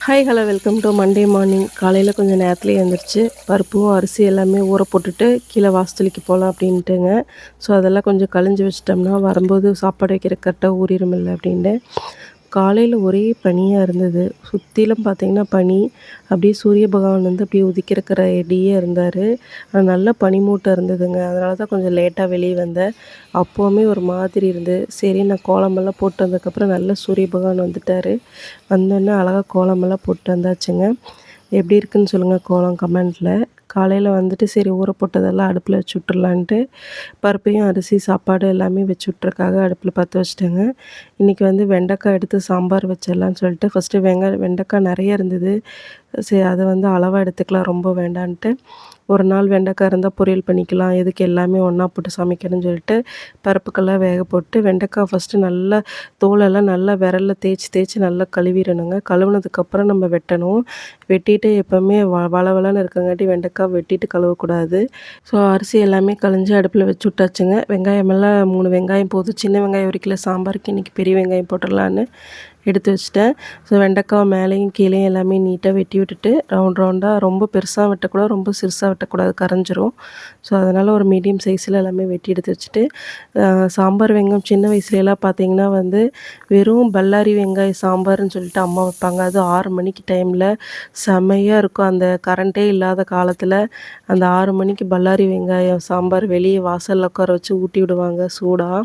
Hi hello welcome to Monday morning. காலையில் கொஞ்சம் நேரத்துலேயே எழுந்திரிச்சு பருப்பும் அரிசி எல்லாமே ஊற போட்டுட்டு கீழே வாசலுக்கு போகலாம் அப்படின்ட்டுங்க. ஸோ அதெல்லாம் கொஞ்சம் கழிஞ்சு வச்சிட்டோம்னா வரும்போது சாப்பாடு வைக்கிற கரெக்டாக ஊறிடுமில்ல அப்படின்ட்டு. காலையில் ஒரே பனியாக இருந்தது. சுற்றிலும் பார்த்திங்கன்னா பனி. அப்படியே சூரிய பகவான் வந்து அப்படியே உதிக்கிறக்கிற ரெடியே இருந்தார். நல்ல பனிமூட்டம் இருந்ததுங்க. அதனால தான் கொஞ்சம் லேட்டாக வெளியே வந்தேன். அப்போவுமே ஒரு மாதிரி இருந்து சரி நான் கோலமெல்லாம் போட்டு வந்ததுக்கப்புறம் நல்ல சூரிய பகவான் வந்துட்டார். வந்தோடனே அழகாக கோலமெல்லாம் போட்டு வந்தாச்சுங்க. எப்படி இருக்குன்னு சொல்லுங்கள் கோலம் கமெண்ட்டில். காலையில் வந்துட்டு சரி ஊற போட்டதெல்லாம் அடுப்பில் வச்சு விட்றலான்ட்டு பருப்பையும் அரிசி சாப்பாடு எல்லாமே வச்சு விட்றக்காக அடுப்பில் பற்ற வச்சுட்டேங்க. இன்றைக்கி வந்து வெண்டைக்காய் எடுத்து சாம்பார் வச்சிடலான்னு சொல்லிட்டு ஃபஸ்ட்டு வெண்டைக்காய் நிறைய இருந்தது. சரி அதை வந்து அளவாக எடுத்துக்கலாம் ரொம்ப வேண்டான்ட்டு. ஒரு நாள் வெண்டைக்காய் இருந்தால் பொரியல் பண்ணிக்கலாம், எதுக்கு எல்லாமே ஒன்றா போட்டு சமைக்கணும்னு சொல்லிட்டு பருப்புக்கெல்லாம் வேக போட்டு வெண்டைக்காய் ஃபஸ்ட்டு நல்லா தோலெல்லாம் நல்லா விரல்ல தேய்ச்சி தேய்ச்சி நல்லா கழுவிடணுங்க. கழுவுனதுக்கப்புறம் நம்ம வெட்டணும். வெட்டிட்டு எப்போவுமே வளவளன்னு இருக்கங்காட்டி வெண்டைக்காய் வெட்டிட்டு கழுவக்கூடாது. ஸோ அரிசி எல்லாமே களைஞ்சி அடுப்பில் வச்சு விட்டாச்சுங்க. வெங்காயமெல்லாம் 3 வெங்காயம் போதும். சின்ன வெங்காயம் 1 கிலோ சாம்பாருக்கு இன்றைக்கி பெரிய வெங்காயம் போட்டுடலான்னு எடுத்து வச்சுட்டேன். ஸோ வெண்டைக்காய் மேலேயும் கீழேயும் எல்லாமே நீட்டாக வெட்டி விட்டுட்டு ரவுண்டாக ரொம்ப பெருசாக வெட்டக்கூடாது, ரொம்ப சிறுசாக வெட்டக்கூடாது, கரைஞ்சிரும். ஸோ அதனால் ஒரு மீடியம் சைஸில் எல்லாமே வெட்டி எடுத்து வச்சுட்டு சாம்பார் வெங்காயம் சின்ன வயசுலலாம் பார்த்திங்கன்னா வந்து வெறும் பல்லாரி வெங்காயம் சாம்பார்னு சொல்லிட்டு அம்மா வைப்பாங்க. அது 6 மணிக்கு டைமில் செம்மையாக இருக்கும். அந்த கரண்ட்டே இல்லாத காலத்தில் அந்த 6 மணிக்கு பல்லாரி வெங்காயம் சாம்பார் வெளியே வாசலில் உட்கார வச்சு ஊட்டி விடுவாங்க சூடாக.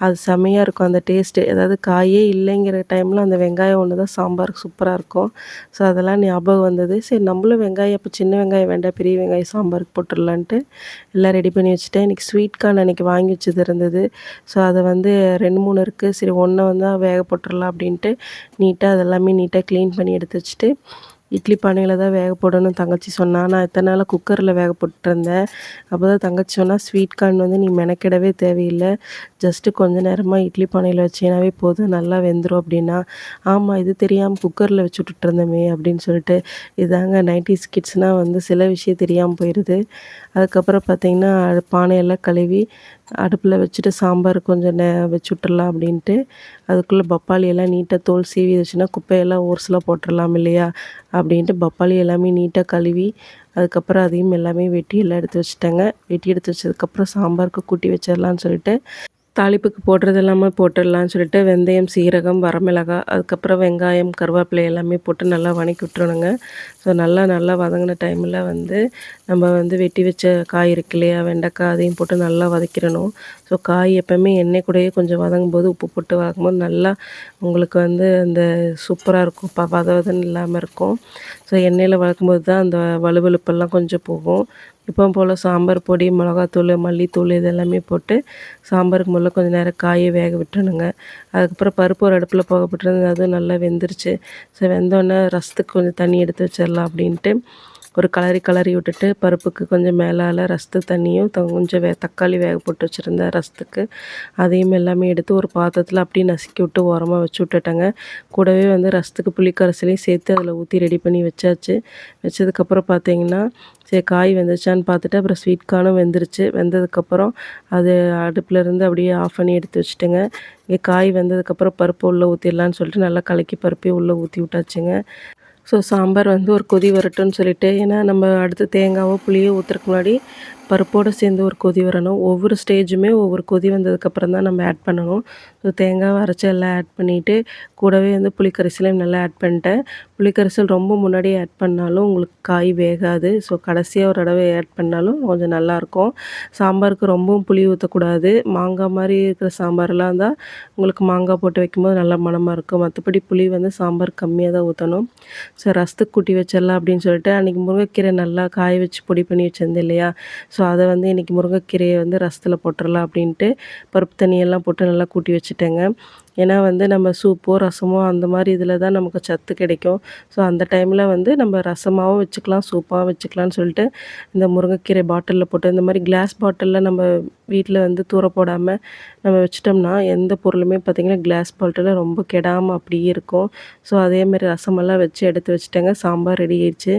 அது செம்மையாக இருக்கும் அந்த டேஸ்ட்டு. அதாவது காயே இல்லைங்கிற டைமில் அந்த வெங்காயம் ஒன்று தான் சாம்பாருக்கு சூப்பராக இருக்கும். ஸோ அதெல்லாம் ஞாபகம் வந்தது. சரி நம்மளும் வெங்காயம் இப்போ சின்ன வெங்காயம் வேண்டாம், பெரிய வெங்காயம் சாம்பாருக்கு போட்டுடலான்ட்டு எல்லாம் ரெடி பண்ணி வச்சுட்டேன். இன்றைக்கி ஸ்வீட் கார்ன் அன்றைக்கி வாங்கி வச்சது இருந்தது. ஸோ அதை வந்து 2, 3 இருக்குது. சரி ஒன்றை வந்து வேக போட்டுடலாம் அப்படின்ட்டு நீட்டாக அதெல்லாமே நீட்டாக க்ளீன் பண்ணி எடுத்து வச்சுட்டு இட்லி பானையில் தான் வேக போடணும் தங்கச்சி சொன்னா. நான் இத்தனை நாளாக குக்கரில் வேக போட்டுருந்தேன். அப்போ தான் தங்கச்சி சொன்னா ஸ்வீட் கார்ன் வந்து நீ மெனக்கிடவே தேவையில்லை, ஜஸ்ட்டு கொஞ்ச நேரமாக இட்லி பானையில் வச்சினாவே போதும் நல்லா வெந்துடும் அப்படின்னா. ஆமாம் இது தெரியாமல் குக்கரில் வச்சு விட்டுட்டுருந்தோமே அப்படின்னு சொல்லிட்டு. இதாங்க 90s கிட்ஸ்னால் வந்து சில விஷயம் தெரியாமல் போயிடுது. அதுக்கப்புறம் பார்த்திங்கன்னா பானையெல்லாம் கழுவி அடுப்பில் வச்சுட்டு சாம்பார் கொஞ்சம் வச்சு விட்டுறலாம் அப்படின்ட்டு அதுக்குள்ளே பப்பாளி எல்லாம் நீட்டாக தோல் சீவி வச்சுன்னா குப்பையெல்லாம் ஓர்ஸில் போட்டுடலாம் இல்லையா அப்படின்ட்டு பப்பாளி எல்லாமே நீட்டாக கழுவி அதுக்கப்புறம் அதையும் எல்லாமே வெட்டி எல்லாம் எடுத்து வச்சுட்டேங்க. வெட்டி எடுத்து வச்சதுக்கப்புறம் சாம்பாருக்கு கூட்டி வச்சிடலான்னு சொல்லிட்டு தாளிப்புக்கு போடுறது எல்லாமே போட்டுடலான்னு சொல்லிட்டு வெந்தயம், சீரகம், வரமிளகாய், அதுக்கப்புறம் வெங்காயம், கருவேப்பிலை எல்லாமே போட்டு நல்லா வதக்கி விட்டுறணுங்க. ஸோ நல்லா வதங்கின டைமில் வந்து நம்ம வந்து வெட்டி வச்ச காய் இருக்கு இல்லையா வெண்டைக்காய், அதையும் போட்டு நல்லா வதக்கிடணும். ஸோ காய் எப்போவுமே எண்ணெய் கூடயே கொஞ்சம் வதங்கும்போது உப்பு போட்டு வதக்கும்போது நல்லா உங்களுக்கு வந்து அந்த சூப்பராக இருக்கும், வதவதன்னு இல்லாமல் இருக்கும். ஸோ எண்ணெயில் வதக்கும்போது தான் அந்த வழுவழுப்பெல்லாம் கொஞ்சம் போகும். எப்பவும் போல் சாம்பார் பொடி, மிளகாத்தூள், மல்லித்தூள் இது எல்லாமே போட்டு சாம்பாருக்கு முதல்ல கொஞ்சம் நேரம் காயை வேக விட்டுறணுங்க. அதுக்கப்புறம் பருப்பு ஒரு அடுப்பில் போகப்பட்டிருந்தது, அதுவும் நல்லா வெந்துருச்சு. ஸோ வெந்தோடனே ரசத்துக்கு கொஞ்சம் தண்ணி எடுத்து வச்சிடலாம் அப்படின்ட்டு ஒரு கிளறி விட்டுட்டு பருப்புக்கு கொஞ்சம் மேலால் ரசத்து தண்ணியும் கொஞ்சம் தக்காளி வேக போட்டு வச்சுருந்தேன் ரசத்துக்கு, அதையும் எல்லாமே எடுத்து ஒரு பாத்திரத்தில் அப்படியே நசுக்கி விட்டு ஓரமாக வச்சு விட்டுட்டேங்க. கூடவே வந்து ரசத்துக்கு புளிக்கரைசலையும் சேர்த்து அதில் ஊற்றி ரெடி பண்ணி வச்சாச்சு. வச்சதுக்கப்புறம் பார்த்திங்கன்னா சரி காய் வெந்துருச்சான்னு பார்த்துட்டு அப்புறம் ஸ்வீட் கார்னும் வெந்துருச்சு. வெந்ததுக்கப்புறம் அது அடுப்புலேருந்து அப்படியே ஆஃப் பண்ணி எடுத்து வச்சுட்டுங்க. இங்கே காய் வெந்ததுக்கப்புறம் பருப்பு உள்ளே ஊற்றிடலான்னு சொல்லிட்டு நல்லா கலக்கி பருப்பையும் உள்ளே ஊற்றி விட்டாச்சுங்க. ஸோ சாம்பார் வந்து ஒரு கொதி வரட்டும்னு சொல்லிட்டு, ஏன்னா நம்ம அடுத்து தேங்காவோ புளியோ ஊற்றுறதுக்கு முன்னாடி பருப்போடு சேர்ந்து ஒரு கொதி வரணும். ஒவ்வொரு ஸ்டேஜுமே ஒவ்வொரு கொதி வந்ததுக்கப்புறம் தான் நம்ம ஆட் பண்ணணும். ஸோ தேங்காவை அரைச்சி எல்லாம் ஆட் பண்ணிவிட்டு கூடவே வந்து புளிக்கரைசலையும் நல்லா ஆட் பண்ணிட்டேன். புளிக்கரைசல் ரொம்ப முன்னாடியே ஆட் பண்ணாலும் உங்களுக்கு காய் வேகாது. ஸோ கடைசியாக ஒரு தடவை ஆட் பண்ணாலும் கொஞ்சம் நல்லாயிருக்கும். சாம்பாருக்கு ரொம்பவும் புளி ஊற்றக்கூடாது. மாங்காய் மாதிரி இருக்கிற சாம்பார்லாம் இருந்தால் உங்களுக்கு மாங்காய் போட்டு வைக்கும்போது நல்லா மணமாக இருக்கும். மற்றபடி புளி வந்து சாம்பார் கம்மியாக தான் ஊற்றணும். ஸோ ரசத்துக்கு கூட்டி வச்சிடலாம் அப்படின்னு சொல்லிட்டு அன்றைக்கி முருங்கைக்கீரை நல்லா காய வச்சு பொடி பண்ணி வச்சுருந்தேன் இல்லையா. ஸோ அதை வந்து இன்றைக்கி முருங்கைக்கீரையை வந்து ரசத்தில் போட்டுடலாம் அப்படின்ட்டு பருப்பு தண்ணியெல்லாம் போட்டு நல்லா கூட்டி வச்சுட்டேங்க. ஏன்னா வந்து நம்ம சூப்போ ரசமோ அந்த மாதிரி இதில் தான் நமக்கு சத்து கிடைக்கும். ஸோ அந்த டைமில் வந்து நம்ம ரசமாகவும் வச்சுக்கலாம், சூப்பாகவும் வச்சுக்கலான்னு சொல்லிட்டு இந்த முருங்கைக்கீரை பாட்டிலில் போட்டு இந்த மாதிரி கிளாஸ் பாட்டிலில் நம்ம வீட்டில் வந்து தூர போடாமல் நம்ம வச்சிட்டோம்னா எந்த பொருளுமே பார்த்திங்கன்னா கிளாஸ் பாட்டிலில் ரொம்ப கெடாமல் அப்படியே இருக்கும். ஸோ அதேமாதிரி ரசமெல்லாம் வச்சு எடுத்து வச்சுட்டேங்க. சாம்பார் ரெடி ஆயிடுச்சு.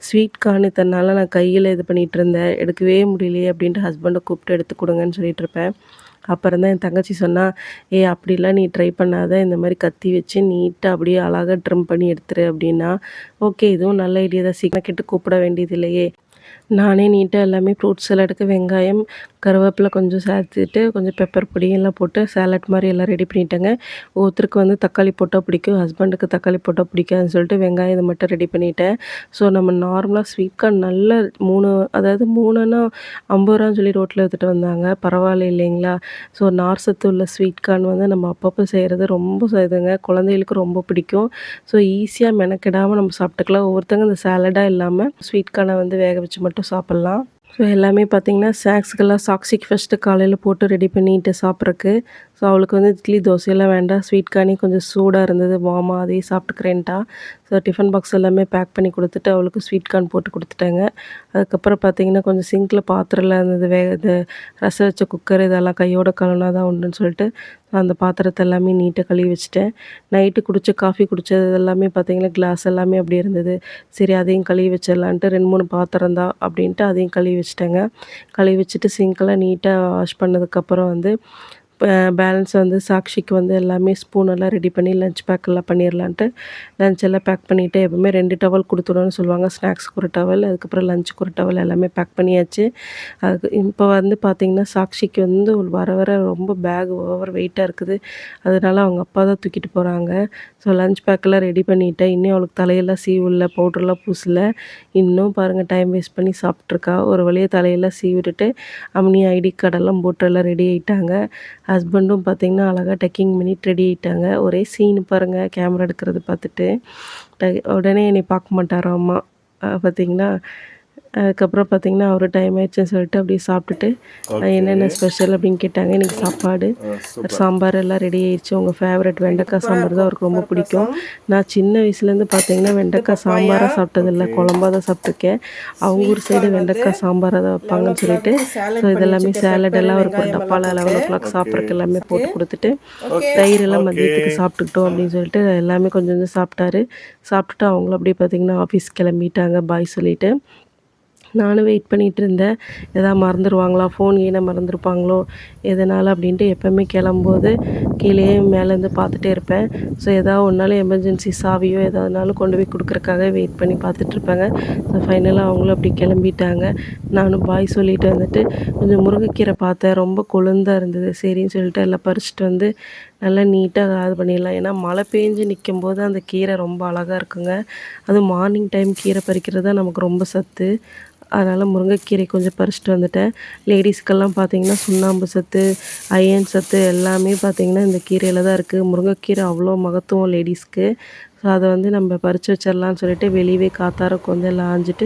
ஸ்வீட் கார்ன் இத்தனை நாளாக நான் கையில் இது பண்ணிகிட்டு இருந்தேன், எடுக்கவே முடியலையே அப்படின்ட்டு ஹஸ்பண்டை கூப்பிட்டு எடுத்து கொடுங்கன்னு சொல்லிட்டு இருப்பேன். அப்புறம் தான் என் தங்கச்சி சொன்னா, "ஏய் அப்படிலாம் நீ ட்ரை பண்ணாத. இந்த மாரி கத்தி வச்சு நீட்டா அப்படியே அழகா ட்ரிம் பண்ணி எடுத்துரு" அப்படின்னா. ஓகே இதுவும் நல்ல ஐடியா தான். சீக்கிரம் கேட்டு கூப்பிட வேண்டியது இல்லையே. நானே நீட்டா எல்லாமே ஃப்ரூட் சாலடுக்கு வெங்காயம், கருவேப்பில கொஞ்சம் சேர்த்துட்டு, கொஞ்சம் பெப்பர் பொடி எல்லாம் போட்டு சாலட் மாரி எல்லாம் ரெடி பண்ணிட்டேங்க. ஒருத்தருக்கு வந்து தக்காளி போட்டா பிடிக்கும். ஹஸ்பண்டுக்கு தக்காளி போட்டா பிடிக்காதுன்னு சொல்லிட்டு வெங்காயம் இத மட்டும் ரெடி பண்ணிட்டேன். ஸோ நம்ம நார்மலா ஸ்வீட் கார்ன் நல்ல 3 அதாவது 3ன்னா ரூ. 50 சொல்லி ரோட்ல வித்துட்டு வந்தாங்க. பரவாயில்ல இல்லைங்களா? ஸோ நார் சத்து உள்ள ஸ்வீட் கார்ன் வந்து நம்ம அப்பப்போ செய்றது ரொம்ப இதுங்க. குழந்தைகளுக்கு ரொம்ப பிடிக்கும். ஸோ ஈஸியா மெனக்கெடாம நம்ம சாப்பிட்டுக்கலாம். ஒவ்வொருத்தங்க இந்த சாலடா இல்லாம ஸ்வீட் கார்ன வந்து வேக வச்சு மட்டும் சாப்பிட்லாம். ஸோ எல்லாமே பார்த்தீங்கன்னா, ஸ்நாக்ஸ்க்கெல்லாம் சாக்ஸிக்கு ஃபஸ்ட்டு காலையில போட்டு ரெடி பண்ணிட்டு சாப்பிட்றக்கு. ஸோ அவளுக்கு வந்து இட்லி, தோசையெல்லாம் வேண்டாம். ஸ்வீட் கார்னே கொஞ்சம் சூடா இருந்தது. வார்மா அதையே சாப்பிட்டுக்கிறேன்ட்டா. ஸோ டிஃபன் பாக்ஸ் எல்லாமே பேக் பண்ணி குடுத்துட்டு, அவளுக்கு ஸ்வீட் கார்ன் போட்டு குடுத்துட்டேங்க. அதுக்கப்புறம் பார்த்தீங்கன்னா, கொஞ்சம் சிங்க்ல பாத்திரம்லாம் இருந்தது. இது ரசம் வச்ச குக்கர் இதெல்லாம் கையோட கழுவுனா தான் உண்டுன்னு சொல்லிட்டு, அந்த பாத்திரத்த எல்லாமே நீட்டா கழுவி வச்சுட்டேன். நைட்டு குடிச்ச காஃபி குடிச்சது எல்லாமே பார்த்தீங்கன்னா, கிளாஸ் எல்லாமே அப்படியே இருந்தது. சரி அதையும் கழுவி வச்சிடலான்ட்டு 2, 3 பாத்திரம் தான் அப்படின்ட்டு அதையும் கழுவி வச்சுட்டேங்க. கழுவி வச்சுட்டு சிங்க்கெல்லாம் நீட்டா வாஷ் பண்ணதுக்கப்புறம் வந்து பேலன்ஸ் வந்து சாக்ஷிக்கு வந்து எல்லாமே ஸ்பூன் எல்லாம் ரெடி பண்ணி லஞ்ச் பேக் எல்லாம் பண்ணிடலான்ட்டு லஞ்ச் எல்லாம் பேக் பண்ணிவிட்டு எப்பவுமே 2 டவல் கொடுத்துடுன்னு சொல்லுவாங்க. ஸ்நாக்ஸ்க்கு ஒரு டவல், அதுக்கப்புறம் லஞ்சுக்கு ஒரு டவல் எல்லாமே பேக் பண்ணியாச்சு. அதுக்கு இப்போ வந்து பார்த்திங்கன்னா சாக்ஷிக்கு வந்து வர வர ரொம்ப பேக் ஓவர் வெயிட்டாக இருக்குது. அதனால அவங்க அப்பா தான் தூக்கிட்டு போகிறாங்க. ஸோ லஞ்ச் பேக்கெல்லாம் ரெடி பண்ணிவிட்டேன். இன்னும் அவளுக்கு தலையெல்லாம் சீவல, பவுடர்லாம் பூசல. இன்னும் பாருங்கள் டைம் வேஸ்ட் பண்ணி சாப்பிட்ருக்கா. ஒரு வழியாக தலையெல்லாம் சீவிட்டுட்டு அம்னி ஐடி கார்டெல்லாம் போட்டு எல்லாம் ரெடி ஆகிட்டாங்க. ஹஸ்பண்டும் பார்த்திங்கன்னா அழகாக டக்கிங் பண்ணிட்டு ரெடி ஆகிட்டாங்க. ஒரே சீனு பாருங்கள் கேமரா எடுக்கிறது பார்த்துட்டு. உடனே என்னை பார்க்க மாட்டாராம்மா. பார்த்திங்களா. அதுக்கப்புறம் பார்த்திங்கன்னா அவரு டைம் ஆயிடுச்சுன்னு சொல்லிட்டு அப்படியே சாப்பிட்டுட்டு என்னென்ன ஸ்பெஷல் அப்படின்னு கேட்டாங்க. இன்றைக்கி சாப்பாடு, சாம்பார் எல்லாம் ரெடி ஆயிடுச்சு. உங்கள் ஃபேவரட் வெண்டைக்காய் சாம்பார் தான் அவருக்கு ரொம்ப பிடிக்கும். நான் சின்ன வயசுலேருந்து பார்த்திங்கன்னா வெண்டைக்காய் சாம்பாராக சாப்பிட்டதில்ல, குழம்பா தான் சாப்பிட்ருக்கேன். அவங்க ஊர் சைடு வெண்டைக்காய் சாம்பாராக தான் வைப்பாங்கன்னு சொல்லிட்டு ஸோ இதெல்லாமே சேலடெல்லாம் அவருக்கு ஒரு டப்பாவில் 11 o'clock சாப்பிட்றதுக்கு எல்லாமே போட்டு கொடுத்துட்டு தயிரெல்லாம் மதியத்துக்கு சாப்பிட்டுக்கிட்டோம் அப்படின்னு சொல்லிட்டு எல்லாமே கொஞ்சம் கொஞ்சம் சாப்பிட்டாரு. சாப்பிட்டுட்டு அவங்களும் அப்படியே பார்த்திங்கன்னா ஆஃபீஸ் கிளம்பிட்டாங்க பாய் சொல்லிவிட்டு. நானும் வெயிட் பண்ணிகிட்டு இருந்தேன். எதாவது மறந்துடுவாங்களா, ஃபோன் கீன மறந்துருப்பாங்களோ எதனால் அப்படின்ட்டு எப்போவுமே கிளம்பும்போது கீழேயே மேலேருந்து பார்த்துட்டே இருப்பேன். ஸோ எதாவது ஒன்றாலும் எமர்ஜென்சி சாவியோ எதாவதுனாலும் கொண்டு போய் கொடுக்குறக்காக வெயிட் பண்ணி பார்த்துட்ருப்பேங்க. ஸோ ஃபைனலாக அவங்களும் அப்படி கிளம்பிட்டாங்க. நானும் பாய் சொல்லிட்டு வந்துட்டு கொஞ்சம் முருங்கைக்கீரை பார்த்தேன். ரொம்ப கொழுந்தா இருந்தது. சரின்னு சொல்லிட்டு எல்லாம் பறிச்சுட்டு வந்து நல்லா நீட்டாக இது பண்ணிடலாம். ஏன்னா மழை பெஞ்சு நிற்கும்போது அந்த கீரை ரொம்ப அழகாக இருக்குங்க. அதுவும் மார்னிங் டைம் கீரை பறிக்கிறது தான் நமக்கு ரொம்ப சத்து. அதனால் முருங்கைக்கீரை கொஞ்சம் பறிச்சுட்டு வந்துட்டேன். லேடீஸ்க்கெல்லாம் பார்த்திங்கன்னா சுண்ணாம்பு சத்து, அயர்ன் சத்து எல்லாமே பார்த்திங்கன்னா இந்த கீரையில் தான் இருக்குது. முருங்கைக்கீரை அவ்வளோ மகத்துவம் லேடீஸ்க்கு. ஸோ அதை வந்து நம்ம பறித்து வச்சிடலான்னு சொல்லிட்டு வெளியவே காத்தார உட்காந்து எல்லாம் ஆஞ்சிட்டு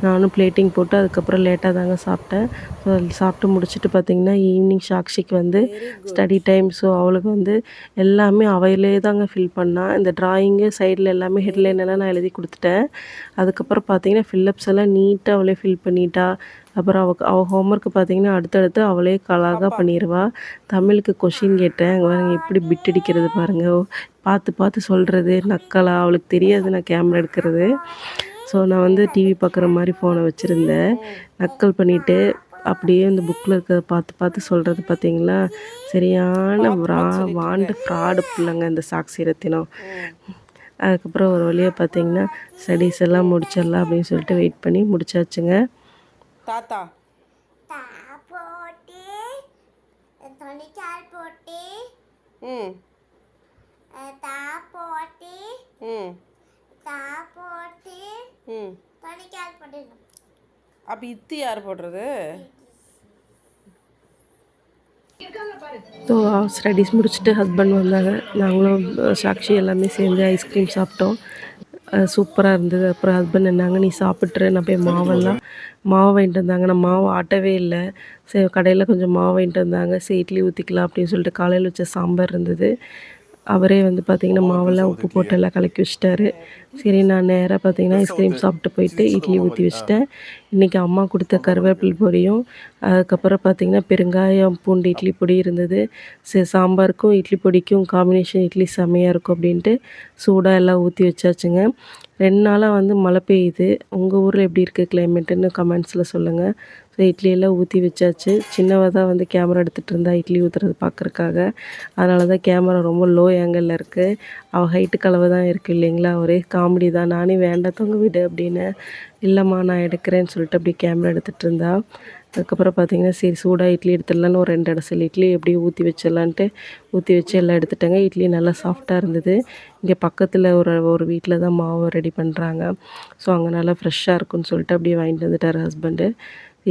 நானும் பிளேட்டிங் போட்டு அதுக்கப்புறம் லேட்டாக தாங்க சாப்பிட்டேன். ஸோ சாப்பிட்டு முடிச்சுட்டு பார்த்திங்கன்னா ஈவினிங் சாக்ஷிக்கு வந்து ஸ்டடி டைம். ஸோ அவளுக்கு வந்து எல்லாமே அவளே தாங்க ஃபில் பண்ணால். இந்த ட்ராயிங்கு சைடில் எல்லாமே ஹெட்லைன் எல்லாம் நான் எழுதி கொடுத்துட்டேன். அதுக்கப்புறம் பார்த்திங்கன்னா ஃபில்லப்ஸ் எல்லாம் நீட்டாக அவளே ஃபில் பண்ணிட்டா. அப்புறம் அவள் ஹோம்ஒர்க்கு பார்த்திங்கன்னா அடுத்தடுத்து அவளே அழகாக பண்ணிடுவா. தமிழுக்கு கொஷின் கேட்டேன். அங்கே பாருங்க எப்படி பிட் அடிக்கிறது பாருங்கள். பார்த்து பார்த்து சொல்கிறது நக்கலா. அவளுக்கு தெரியாது நான் கேமரா எடுக்கிறது. ஸோ நான் வந்து டிவி பார்க்குற மாதிரி ஃபோனை வச்சுருந்தேன். நக்கல் பண்ணிவிட்டு அப்படியே இந்த புக்கில் இருக்கிறத பார்த்து பார்த்து சொல்கிறது பார்த்திங்களா. சரியான வாண்டு ஃப்ராடு பிள்ளைங்க இந்த சாக்ஷி ரத்தினம். அதுக்கப்புறம் ஒரு வழியாக பார்த்திங்கன்னா ஸ்டடீஸ் எல்லாம் முடிச்சிடலாம் அப்படின்னு சொல்லிட்டு வெயிட் பண்ணி முடிச்சாச்சுங்க. தாத்தா ம் ம் ம் அப்போ இத்து யார் போடுறது? ஸோ ஸ்டடீஸ் முடிச்சுட்டு ஹஸ்பண்ட் வந்தாங்க. நாங்களும் சாக்ஷி எல்லாமே சேர்ந்து ஐஸ்கிரீம் சாப்பிட்டோம். சூப்பராக இருந்தது. அப்புறம் ஹஸ்பண்ட் என்னாங்க நீ சாப்பிட்ரு, நான் போய் மாவு வாங்கிட்டு வந்தாங்க. நான் மாவு ஆட்டவே இல்லை. சரி கடையில் கொஞ்சம் மாவு வாங்கிட்டு வந்தாங்க. சரி இட்லி ஊற்றிக்கலாம் அப்படின்னு சொல்லிட்டு காலையில் வச்ச சாம்பார் இருந்தது. அவரே வந்து பார்த்திங்கன்னா மாவெல்லாம் உப்பு போட்டு எல்லாம் கலக்கி வச்சிட்டாரு. சரி நான் நேராக பார்த்திங்கன்னா ஐஸ்கிரீம் சாப்பிட்டு போயிட்டு இட்லி ஊற்றி வச்சுட்டேன். இன்றைக்கி அம்மா கொடுத்த கருவேப்பிலை பொரியும் அதுக்கப்புறம் பார்த்திங்கன்னா பெருங்காயம் பூண்டு இட்லி பொடி இருந்தது. சரி சாம்பாருக்கும் இட்லி பொடிக்கும் காம்பினேஷன் இட்லி செம்மையாக இருக்கும் அப்படின்ட்டு சூடாக எல்லாம் ஊற்றி வச்சாச்சுங்க. 2 நாளாக வந்து மழை பெய்யுது. உங்கள் ஊரில் எப்படி இருக்குது கிளைமேட்டுன்னு கமெண்ட்ஸில் சொல்லுங்கள். ஸோ இட்லியெல்லாம் ஊற்றி வச்சாச்சு. சின்னவ தான் வந்து கேமரா எடுத்துகிட்டு இருந்தா இட்லி ஊற்றுறது பார்க்குறக்காக. அதனால தான் கேமரா ரொம்ப லோ ஆங்கிளில் இருக்குது. அவள் ஹைட்டுக்கு அளவு தான் இருக்குது இல்லைங்களா, ஒரே காமெடி தான். நானே வேண்டாம் தொங்க விடு அப்படின்னு, இல்லைம்மா நான் எடுக்கிறேன்னு சொல்லிட்டு அப்படியே கேமரா எடுத்துகிட்டு இருந்தா. அதுக்கப்புறம் பார்த்திங்கன்னா சரி சூடாக இட்லி எடுத்துடலான்னு ஒரு 2 அடசல் இட்லி எப்படியும் ஊற்றி வச்சிடலான்ட்டு ஊற்றி வச்சு எல்லாம் எடுத்துட்டேங்க. இட்லி நல்லா சாஃப்டாக இருந்தது. இங்கே பக்கத்தில் ஒரு வீட்டில் தான் மாவு ரெடி பண்ணுறாங்க. ஸோ அங்கே நல்லா ஃப்ரெஷ்ஷாக இருக்குன்னு சொல்லிட்டு அப்படியே வாங்கிட்டு வந்துட்டார் ஹஸ்பண்டு.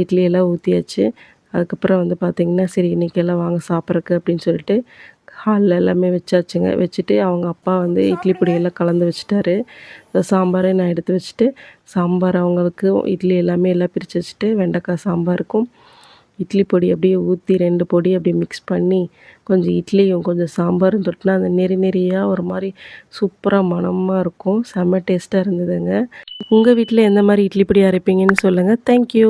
இட்லியெல்லாம் ஊற்றியாச்சு. அதுக்கப்புறம் வந்து பார்த்திங்கன்னா சரி இன்றைக்கெல்லாம் வாங்க சாப்பிட்றக்கு அப்படின்னு சொல்லிட்டு ஹாலில் எல்லாமே வச்சாச்சுங்க. வச்சுட்டு அவங்க அப்பா வந்து இட்லி பொடியெல்லாம் கலந்து வச்சுட்டாரு. சாம்பாரை நான் எடுத்து வச்சுட்டு சாம்பார் அவங்களுக்கு இட்லி எல்லாமே எல்லாம் பிரித்து வச்சுட்டு வெண்டைக்காய் சாம்பாருக்கும் இட்லி பொடி அப்படியே ஊற்றி 2 பொடி அப்படியே மிக்ஸ் பண்ணி கொஞ்சம் இட்லியும் கொஞ்சம் சாம்பாரும் தொட்டினா அந்த நெறியாக ஒரு மாதிரி சூப்பராக மணமாக இருக்கும். செம்ம டேஸ்ட்டாக இருந்ததுங்க. உங்கள் வீட்டில் எந்த மாதிரி இட்லி பொடி அரைப்பீங்கன்னு சொல்லுங்கள். தேங்க்யூ.